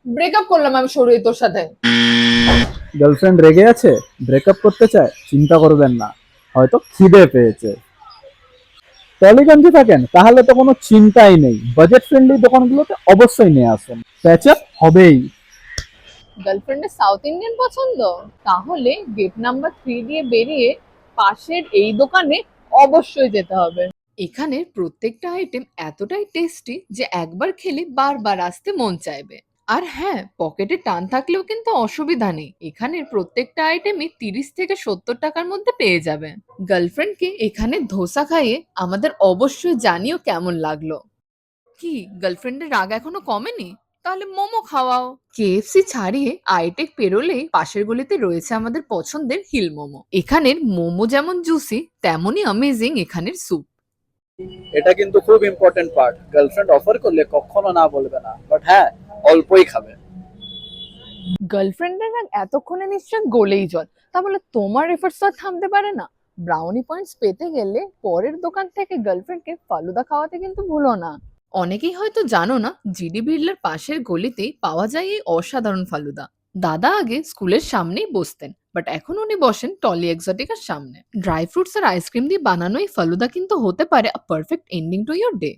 Breakup করলাম আমি সরুই তোর সাথে। গার্লফ্রেন্ড রেগে আছে, ব্রেকআপ করতে চায়, চিন্তা করবেন না, হয়তো খিদে পেয়েছে। টলিগঞ্জে থাকেন তাহলে তো কোনো চিন্তাই নেই, বাজেট ফ্রেন্ডলি দোকানগুলোতে অবশ্যই নিয়ে আসুন, প্যাচআপ হবেই। গার্লফ্রেন্ডের সাউথ ইন্ডিয়ান পছন্দ? তাহলে গেট নাম্বার 3 দিয়ে বেরিয়ে পাশের এই দোকানে অবশ্যই যেতে হবে। এখানের প্রত্যেকটা আইটেম এতটাই টেস্টি যে একবার খেলে বারবার আসতে মন চাইবে। আর হ্যাঁ, পকেটে টান থাকলেও কিন্তু অসুবিধা নেই, এখানের প্রত্যেকটা আইটেমই 30 থেকে 70 টাকার মধ্যে পেয়ে যাবে। গার্লফ্রেন্ডকে এখানে ধোসা খাইয়ে আমাদের অবশ্যই জানিও কেমন লাগলো। কি গার্লফ্রেন্ডের রাগ এখনো কমেনি? তাহলে মোমো খাওয়াও। কেএফসি ছাড়িয়ে আইটেক পেরোলেই পাশের গলিতে রয়েছে আমাদের পছন্দের হিল মোমো। এখানের মোমো যেমন জুসি তেমনই অ্যামেজিং এখানের স্যুপ। এটা কিন্তু খুব ইম্পর্টেন্ট পার্ট, গার্লফ্রেন্ড অফার করলে কখনো না বলবে না, বাট হ্যাঁ, অল্পই খাবে। গার্লফ্রেন্ডের রাগ এতক্ষণে নিশ্চয় গলেই জল, তা বলে তোমার এফার্টস তো আর থামতে পারে না। ব্রাউনি পয়েন্টস পেতে গেলে পরের দোকান থেকে গার্লফ্রেন্ডকে ফালুদা খাওয়াতে কিন্তু ভুলো না। অনেকেই হয়তো জানো না, জিডি বিড়লার পাশের গলিতেই পাওয়া যায় এই অসাধারণ ফালুদা। দাদা আগে স্কুলের সামনেই বসতেন, বাট এখন উনি বসেন টলি এক্সোটিকার সামনে। ড্রাই ফ্রুটস আর আইসক্রিম দিয়ে বানানো এই ফালুদা কিন্তু হতে পারে আ perfect ending to your day.